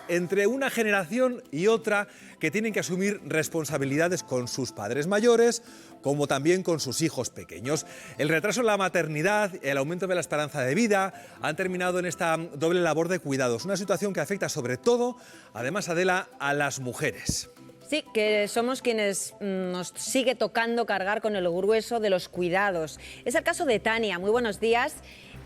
Entre una generación y otra que tienen que asumir responsabilidades con sus padres mayores, como también con sus hijos pequeños. El retraso en la maternidad, el aumento de la esperanza de vida han terminado en esta doble labor de cuidados, una situación que afecta sobre todo, además Adela, a las mujeres. Sí, que somos quienes nos sigue tocando cargar con el grueso de los cuidados. Es el caso de Tania. Muy buenos días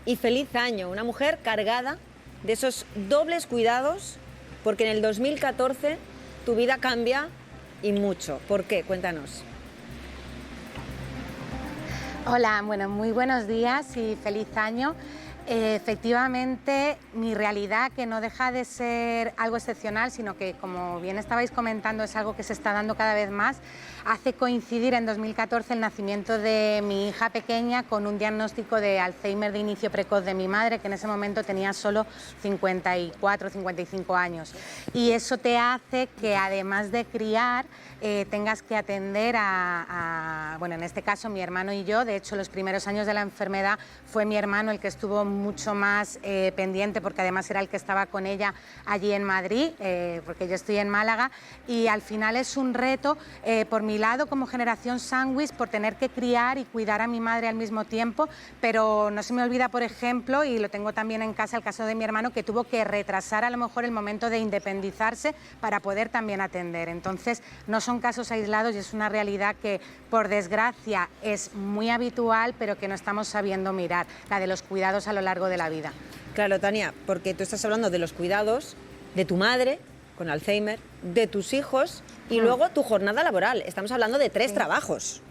y feliz año. Una mujer cargada de esos dobles cuidados, porque en el 2014 tu vida cambia y mucho. ¿Por qué? Cuéntanos. Hola, bueno, muy buenos días y feliz año. Efectivamente, mi realidad, que no deja de ser algo excepcional, sino que, como bien estabais comentando, es algo que se está dando cada vez más, hace coincidir en 2014 el nacimiento de mi hija pequeña con un diagnóstico de Alzheimer de inicio precoz de mi madre, que en ese momento tenía solo 54, 55 años. Y eso te hace que, además de criar, tengas que atender bueno, en este caso mi hermano y yo. De hecho, los primeros años de la enfermedad fue mi hermano el que estuvo mucho más pendiente, porque además era el que estaba con ella allí en Madrid, porque yo estoy en Málaga, y al final es un reto por mi lado como generación sándwich, por tener que criar y cuidar a mi madre al mismo tiempo, pero no se me olvida, por ejemplo, y lo tengo también en casa, el caso de mi hermano, que tuvo que retrasar a lo mejor el momento de independizarse para poder también atender. Entonces, no son casos aislados y es una realidad que, por desgracia, es muy habitual, pero que no estamos sabiendo mirar, la de los cuidados a lo largo de la vida. Claro, Tania, porque tú estás hablando de los cuidados de tu madre con Alzheimer, de tus hijos y luego tu jornada laboral. Estamos hablando de 3 trabajos.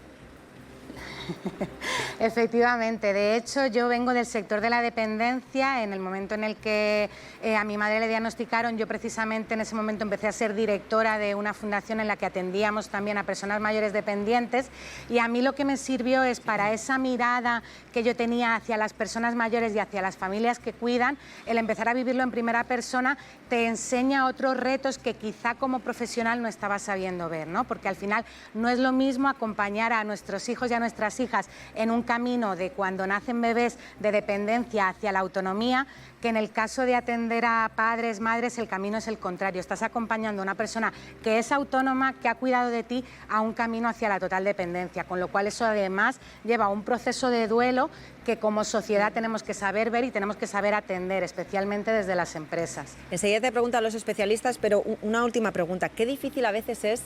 Efectivamente, de hecho yo vengo del sector de la dependencia. En el momento en el que a mi madre le diagnosticaron, yo precisamente en ese momento empecé a ser directora de una fundación en la que atendíamos también a personas mayores dependientes, y a mí lo que me sirvió es, para esa mirada que yo tenía hacia las personas mayores y hacia las familias que cuidan, el empezar a vivirlo en primera persona te enseña otros retos que quizá como profesional no estaba sabiendo ver, ¿no? Porque al final no es lo mismo acompañar a nuestros hijos y a nuestras hijas en un camino de cuando nacen bebés de dependencia hacia la autonomía, que en el caso de atender a padres, madres, el camino es el contrario. Estás acompañando a una persona que es autónoma, que ha cuidado de ti, a un camino hacia la total dependencia, con lo cual eso además lleva a un proceso de duelo que como sociedad tenemos que saber ver y tenemos que saber atender, especialmente desde las empresas. Enseguida te preguntan los especialistas, pero una última pregunta. Qué difícil a veces es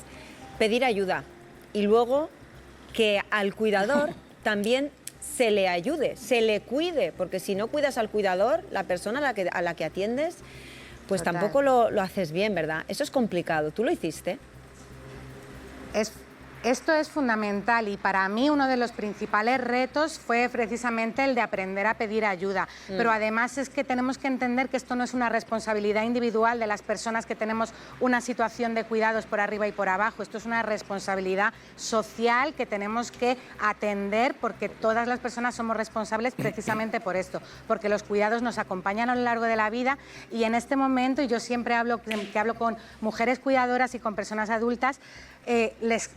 pedir ayuda y luego que al cuidador también se le ayude, se le cuide, porque si no cuidas al cuidador, la persona a la que atiendes, pues Total. tampoco lo haces bien, ¿verdad? Eso es complicado. ¿Tú lo hiciste? Esto es fundamental, y para mí uno de los principales retos fue precisamente el de aprender a pedir ayuda. Pero además es que tenemos que entender que esto no es una responsabilidad individual de las personas que tenemos una situación de cuidados por arriba y por abajo. Esto es una responsabilidad social que tenemos que atender, porque todas las personas somos responsables precisamente por esto, porque los cuidados nos acompañan a lo largo de la vida, y en este momento, y yo siempre hablo con mujeres cuidadoras y con personas adultas, les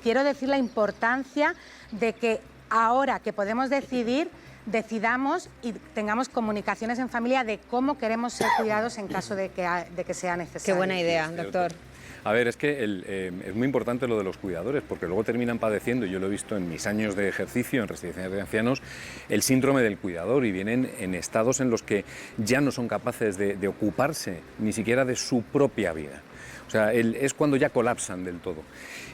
quiero decir la importancia de que ahora que podemos decidir, decidamos y tengamos comunicaciones en familia de cómo queremos ser cuidados en caso de que sea necesario. Qué buena idea, doctor. A ver, es que es muy importante lo de los cuidadores, porque luego terminan padeciendo, yo lo he visto en mis años de ejercicio en residencias de ancianos, el síndrome del cuidador, y vienen en estados en los que ya no son capaces de ocuparse ni siquiera de su propia vida. O sea, es cuando ya colapsan del todo.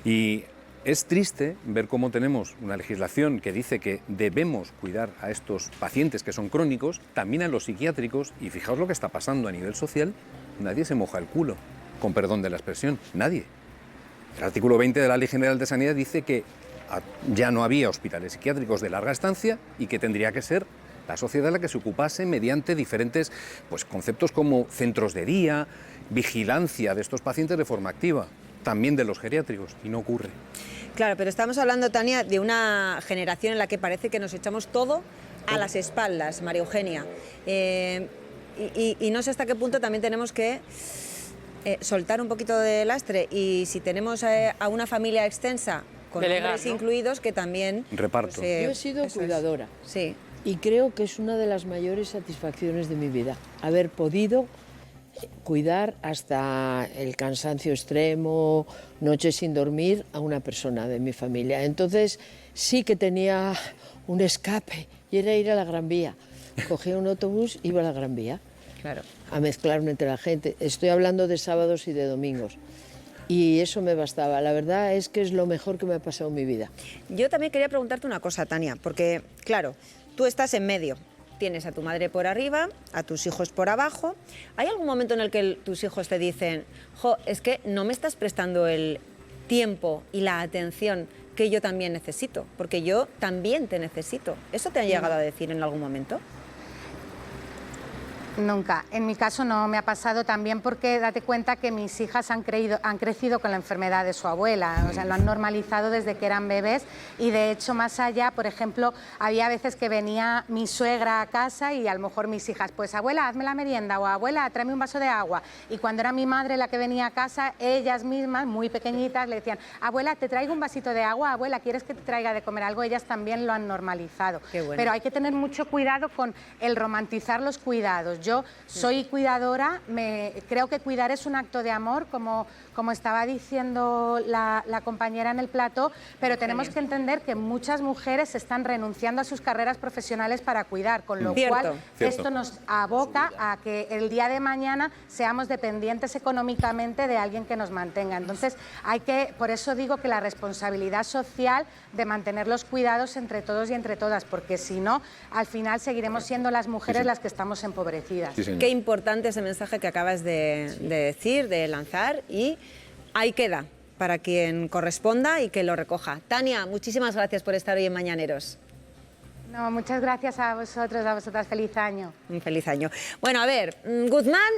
Y es triste ver cómo tenemos una legislación que dice que debemos cuidar a estos pacientes que son crónicos, también a los psiquiátricos, y fijaos lo que está pasando a nivel social. Nadie se moja el culo, con perdón de la expresión, nadie. El artículo 20 de la Ley General de Sanidad dice que ya no había hospitales psiquiátricos de larga estancia y que tendría que ser la sociedad la que se ocupase mediante diferentes conceptos como centros de día, vigilancia de estos pacientes de forma activa, también de los geriátricos, y no ocurre. Claro, pero estamos hablando, Tania, de una generación en la que parece que nos echamos todo a las espaldas, María Eugenia. Y no sé hasta qué punto también tenemos que soltar un poquito de lastre, y si tenemos a una familia extensa, con delegar, hombres ¿no? incluidos, que también... Reparto. Yo he sido cuidadora. Sí. Y creo que es una de las mayores satisfacciones de mi vida, haber podido cuidar hasta el cansancio extremo, noches sin dormir, a una persona de mi familia. Entonces sí que tenía un escape y era ir a la Gran Vía. Cogía un autobús, iba a la Gran Vía, Claro. a mezclarme entre la gente. Estoy hablando de sábados y de domingos. Y eso me bastaba. La verdad es que es lo mejor que me ha pasado en mi vida. Yo también quería preguntarte una cosa, Tania, porque, claro, tú estás en medio. Tienes a tu madre por arriba, a tus hijos por abajo. ¿Hay algún momento en el que tus hijos te dicen, jo, es que no me estás prestando el tiempo y la atención que yo también necesito? Porque yo también te necesito. ¿Eso te han llegado a decir en algún momento? Nunca. En mi caso no me ha pasado, también porque date cuenta que mis hijas han crecido con la enfermedad de su abuela, o sea, lo han normalizado desde que eran bebés y de hecho más allá, por ejemplo, había veces que venía mi suegra a casa y a lo mejor mis hijas, pues abuela, hazme la merienda o abuela, tráeme un vaso de agua. Y cuando era mi madre la que venía a casa, ellas mismas, muy pequeñitas, le decían, abuela, te traigo un vasito de agua, abuela, ¿quieres que te traiga de comer algo? Ellas también lo han normalizado. Qué bueno. Pero hay que tener mucho cuidado con el romantizar los cuidados. Yo soy cuidadora, creo que cuidar es un acto de amor, como estaba diciendo la compañera en el plató, pero tenemos que entender que muchas mujeres están renunciando a sus carreras profesionales para cuidar, con lo cual esto nos aboca a que el día de mañana seamos dependientes económicamente de alguien que nos mantenga. Entonces, por eso digo que la responsabilidad social de mantener los cuidados entre todos y entre todas, porque si no, al final seguiremos siendo las mujeres las que estamos empobrecidas. Qué importante ese mensaje que acabas de decir, de lanzar, y ahí queda para quien corresponda y que lo recoja. Tania, muchísimas gracias por estar hoy en Mañaneros. No, muchas gracias a vosotros, a vosotras. Feliz año. Un feliz año. Bueno, a ver, Guzmán